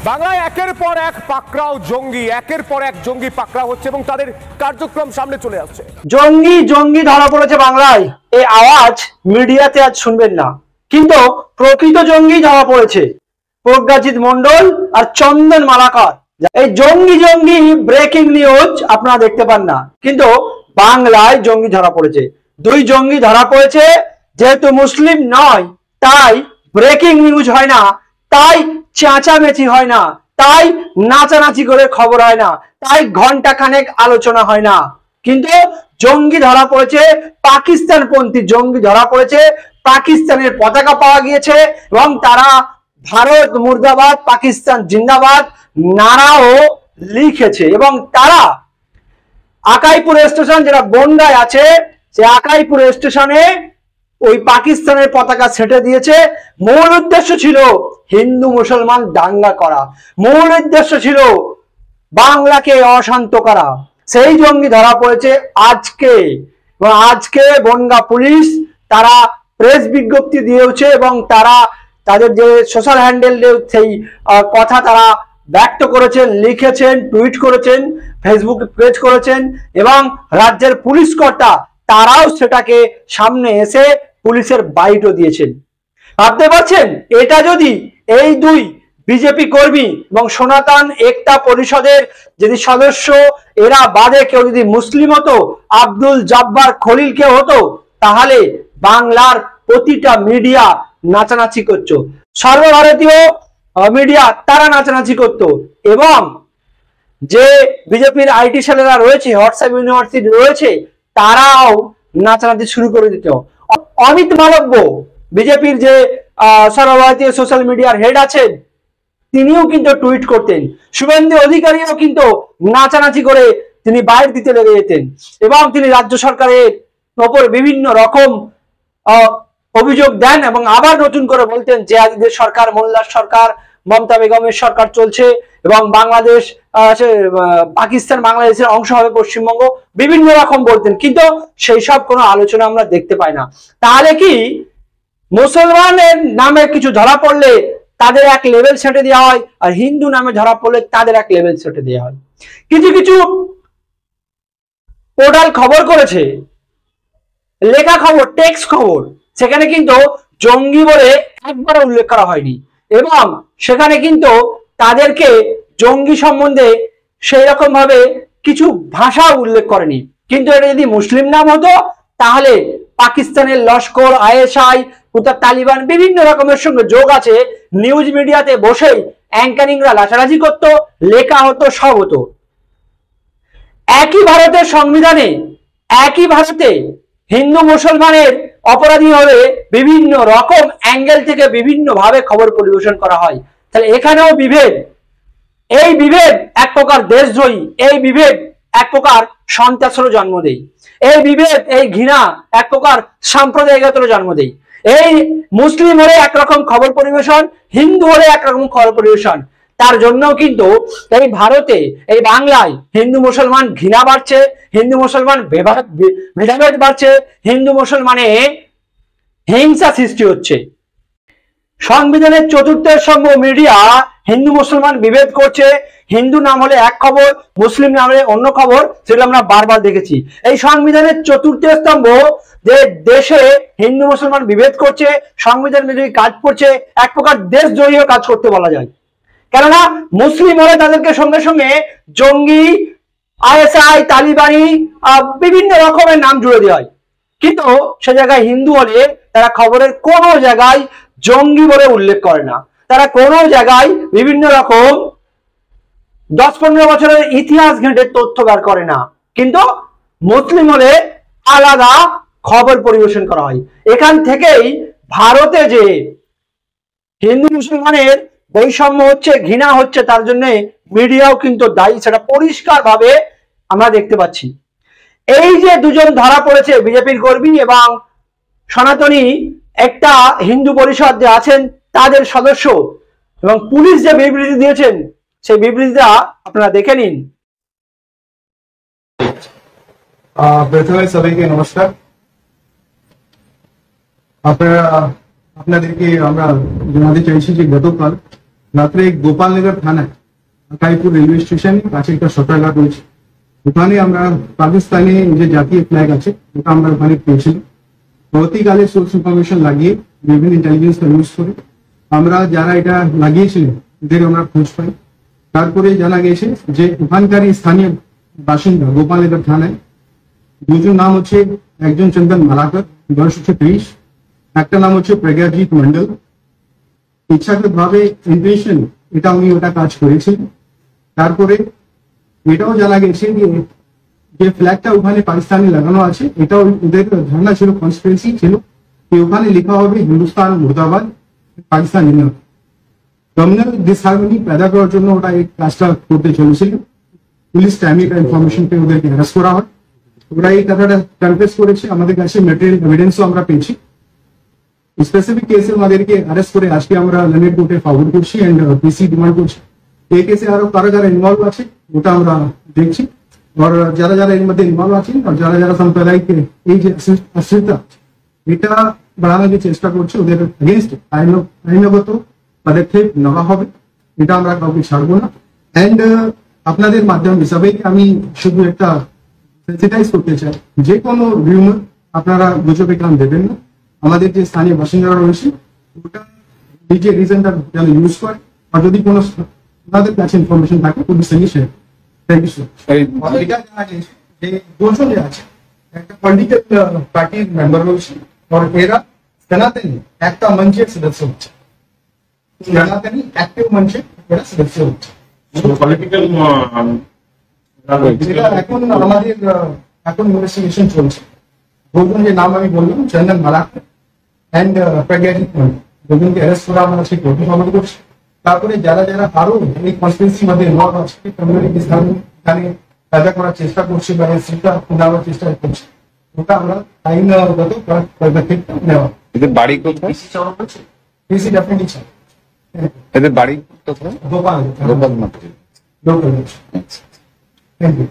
বাংলায় একের পর এক পাকড়াও জঙ্গি, একের পর এক জঙ্গি পাকড়াও হচ্ছে এবং তাদের কার্যক্রম সামনে চলে আসছে। জঙ্গি জঙ্গি ধরা পড়েছে বাংলায়। এই আওয়াজ মিডিয়াতে আজ শুনবেন না, কিন্তু প্রকৃত জঙ্গি ধরা পড়েছে। প্রজ্ঞাজিৎ মন্ডল আর চন্দন মালাকার। এই জঙ্গি জঙ্গি ব্রেকিং নিউজ আপনারা দেখতে পান না, কিন্তু বাংলায় জঙ্গি ধরা পড়েছে। দুই জঙ্গি ধরা পড়েছে। যেহেতু মুসলিম নয় তাই ব্রেকিং নিউজ হয় না, তাই চেঁচামেচি হয় না, তাই নাচানাচি করে খবর হয় না, তাই ঘন্টা খানেক আলোচনা হয় না। কিন্তু জঙ্গি ধরা পড়েছে, পাকিস্তানপন্থী জঙ্গি ধরা পড়েছে। পাকিস্তানের পতাকা পাওয়া গিয়েছে এবং তারা ভারত মুর্দাবাদ, পাকিস্তান জিন্দাবাদ নারাও লিখেছে। এবং তারা আকাইপুর স্টেশন, যেটা বনগাঁয় আছে, সে আকাইপুর স্টেশনে ওই পাকিস্তানের পতাকা ছেটে দিয়েছে। মূল উদ্দেশ্য ছিল হিন্দু মুসলমান দাঙ্গা করা, মূল উদ্দেশ্য ছিল বাংলাকে অশান্ত করা। সেই জঙ্গি ধরা পড়েছে আজকে, এবং আজকে বনগাঁ পুলিশ তারা প্রেস বিজ্ঞপ্তি দিয়েছে এবং তারা তাদের যে সোশ্যাল হ্যান্ডেল সেই কথা তারা ব্যক্ত করেছেন, লিখেছেন, টুইট করেছেন, ফেসবুকে পেজ করেছেন এবং রাজ্যের পুলিশ কর্তা তারাও সেটাকে সামনে এসে পুলিশের বাইটও দিয়েছেন। ভাবতে পারছেন, এটা যদি এই দুই বিজেপি কর্মী এবং সনাতন একতা পরিষদের যদি সদস্য এরা বাদে কেউ যদি মুসলিম হতো, আব্দুল জব্বার খলিল কেউ হতো, তাহলে বাংলার প্রতিটা মিডিয়া নাচানাচি করতো, সর্বভারতীয় মিডিয়া তারা নাচানাচি করতো। এবং যে বিজেপির আইটি সেলেরা রয়েছে, হোয়াটসঅ্যাপ ইউনিভার্সিটি রয়েছে, তারাও নাচানাচি শুরু করে দিত। অমিত মালব্য বিজেপির যে সর্বভারতীয় সোশ্যাল মিডিয়ার হেড আছেন, তিনিও কিন্তু টুইট করতেন। শুভেন্দু অধিকারীও কিন্তু নাচানাচি করে তিনি বাইরে দিতে লেগে যেতেন এবং তিনি রাজ্য সরকারের ওপর বিভিন্ন রকম অভিযোগ দেন এবং আবার নতুন করে বলতেন যে আদিদের সরকার, মোল্লার সরকার, মমতা বেগমের সরকার চলছে এবং বাংলাদেশ পাকিস্তান বাংলাদেশের অংশ হবে পশ্চিমবঙ্গ, বিভিন্ন রকম বলতেন। কিন্তু সেই সব কোনো আলোচনা আমরা দেখতে পাই না। তাহলে কি মুসলমানের নামে কিছু ধরা পড়লে তাদের এক লেভেল সেটে দেওয়া হয়, আর হিন্দু নামে ধরা পড়লে তাদের এক লেভেল সেটে দেওয়া হয়? কিছু কিছু পোর্টাল খবর করেছে, লেখা খবর, টেক্সট খবর, সেখানে কিন্তু জঙ্গি বলে একবার উল্লেখ করা হয়নি এবং সেখানে কিন্তু তাদেরকে জঙ্গি সম্বন্ধে সেই রকম ভাবে কিছু ভাষা উল্লেখ করেনি। কিন্তু এটা যদি মুসলিম নাম হতো তাহলে পাকিস্তানের লস্কর, আইএসআই, তালিবান বিভিন্ন রকমের সঙ্গে যোগ আছে। নিউজ মিডিয়াতে বসেই অ্যাঙ্কারিংরা লাচারাজি করতো, লেখা হতো, সব হতো। একই ভারতের সংবিধানে, একই ভারতে হিন্দু মুসলমানের অপরাধী হবে বিভিন্ন রকম অ্যাঙ্গেল থেকে বিভিন্ন ভাবে খবর পরিবেশন করা হয়। তাহলে এখানেও বিভেদ। এই বিভেদ এক প্রকার দেশদ্রোহী, এই বিভেদ এক প্রকার সন্ত্রাসেরও জন্ম দেয়, এই বিভেদ, এই ঘৃণা এক প্রকার সাম্প্রদায়িকতারও জন্ম দেয়। এই মুসলিম হলে একরকম খবর পরিবেশন, হিন্দু হলে একরকম খবর পরিবেশন। তার জন্য কিন্তু এই ভারতে, এই বাংলায় হিন্দু মুসলমান ঘৃণা বাড়ছে, হিন্দু মুসলমান ভেদাভেদ বাড়ছে, হিন্দু মুসলমানে হিংসা সৃষ্টি হচ্ছে। সংবিধানের চতুর্থ স্তম্ভ মিডিয়া হিন্দু মুসলমান বিভেদ করছে। হিন্দু নাম হলে এক খবর, মুসলিম নাম হলে অন্য খবর, সেগুলো আমরা বারবার দেখেছি। এই সংবিধানের চতুর্থ স্তম্ভ যে দেশে হিন্দু মুসলমান বিভেদ করছে, সংবিধান বিরোধী কাজ করছে, এক প্রকার দেশদ্রোহী কাজ করতে বলা যায়। কেননা মুসলিম হলে তাদেরকে সঙ্গে সঙ্গে জঙ্গি, আইএসআই, তালিবানি বিভিন্ন রকমের নাম জুড়ে দেওয়া হয়। কিন্তু সে জায়গায় হিন্দু হলে তারা খবরের কোনো জায়গায় জঙ্গি বলে উল্লেখ করে না, তারা কোনো জায়গায় বিভিন্ন রকম 10-15 বছরের ইতিহাস ঘেঁটে তথ্য বের করে না। কিন্তু মুসলিম হলে আলাদা খবর পরিবেশন করা হয়। এখান থেকেই ভারতে যে হিন্দু মুসলমানের বৈষম্য হচ্ছে, ঘৃণা হচ্ছে, তার জন্য মিডিয়াও কিন্তু দায়ী, সেটা পরিষ্কার ভাবে আমরা দেখতে পাচ্ছি। এই যে দুজন ধরা পড়েছে, বিজেপির কর্মী এবং সনাতনী একটা হিন্দু পরিষদ যে আছেন তাদের সদস্য, এবং পুলিশ যে বিবৃতি দিয়েছেন সেই বিবৃতিটা আপনারা দেখে নিন। প্রথমে সবাইকে নমস্কার। আপনাদেরকে আমরা জানাতে চাইছি যে গতকাল রাত্রে গোপালনগর থানায় কাইপুর রেলওয়ে স্টেশনে কাছে একটা সতর্কতা রয়েছে, ওখানে আমরা পাকিস্তানে যে জাতীয় ফ্ল্যাগ আছে ওটা আমরা ওখানে পেয়েছিলাম। পরবর্তীকালে সোর্স ইনফরমেশন লাগিয়ে বিভিন্ন ইন্টেলিজেন্স ইউজ করে আমরা যারা এটা লাগিয়েছিলেন এদের আমরা খোঁজ পাই। তারপরে জানা গেছে যে ওখানকারই স্থানীয় বাসিন্দা গোপালনগর থানায় দুজন নাম হচ্ছে, একজন চন্দন মালাকর বয়স হচ্ছে 30, একটা নাম হচ্ছে প্রজ্ঞাজিৎ মন্ডল। ইচ্ছাকৃত ভাবে ইন্টেনশন এটা উনি ওটা কাজ করেছিলেন। তারপরে এটাও জানা গেছে যে ফ্ল্যাগটা ওখানে পাকিস্তানে লাগানো আছে, এটাও ওদের ধারণা ছিল, কনস্পিরেসি ছিল যে ওখানে লেখা হবে হিন্দুস্তান মুর্দাবাদ, পাকিস্তান জিন্দাবাদ। কমিউনাল ডিসহারমনি পেদা করার জন্য ওটা এই কাজটা করতে চলেছিল। পুলিশ টাইমে ইনফরমেশন পেয়ে ওদেরকে অ্যারেস্ট করা হয়। ওরা এই কথাটা কনফেস করেছে, আমাদের কাছে ম্যাটেরিয়াল এভিডেন্সও আমরা পেয়েছি। স্পেসিফিক কেসে আমাদেরকে অ্যারেস্ট করে আজকে আমরা লন্ডন কোর্টে ফরওয়ার্ড করছি এন্ড পিসি ডিমান্ড করছি। এই কেসে আরো কারা যারা ইনভলভ আছে ওটা আমরা দেখছি, আর যারা যারা এর মধ্যে ইনভলভ আছেন আর যারা যারা সাম্প্রদায়িক এই যে অস্থিরতা এটা বাড়ানোর যে চেষ্টা করছে ওদের এগেনস্ট আইনগত পদক্ষেপ নেওয়া হবে, এটা আমরা কাউকে ছাড়বো না। এন্ড আপনাদের মাধ্যমে সবাইকে আমি শুধু একটা সেন্সিটাইজ করতে চাই, যে কোনো রিউমার আপনারা গুজবে কান দেবেন না। আমাদের যে স্থানীয় বাসিন্দারা রয়েছে ওটা নিজের রিজনটা যেন ইউজ করে, আর যদি কোনো ওনাদের কাছে ইনফরমেশন থাকে পুলিশ সঙ্গে শেয়ার। Thank you sir. এটা জানা গেছে যে দুজন যে আছে একটা পলিটিক্যাল পার্টির মেম্বার রয়েছে, আর এরা সনাতনী একটা মঞ্চের সদস্য হচ্ছে, সনাতনী অ্যাক্টিভ মঞ্চের এরা সদস্য হচ্ছে। পলিটিক্যাল যেটা এখন আমাদের এখন ইনভেস্টিগেশন চলছে। দুজন যে নাম আমি বললাম, চন্দন মালাকর এন্ড প্রজ্ঞাজিৎ মন্ডল, দুজনকে অ্যারেস্ট করা আমরা সেই কোর্টে ফরওয়ার্ড করছি। তারপরে যারা যারা আরো এই কনস্পিরেসির মধ্যে ইনভলভ আছে, কমিউনিটি এখানে কাজা করার চেষ্টা করছে বা এই সিটটা নেওয়ার চেষ্টা করছে, ওটা আমরা আইনগত পদক্ষেপ নেওয়া। এদের বাড়ি কোথায়? পিসি ডেফিনেটলি চাই। এদের বাড়ি কোথায়? গোপাল গোপাল মাত্র। Thank you.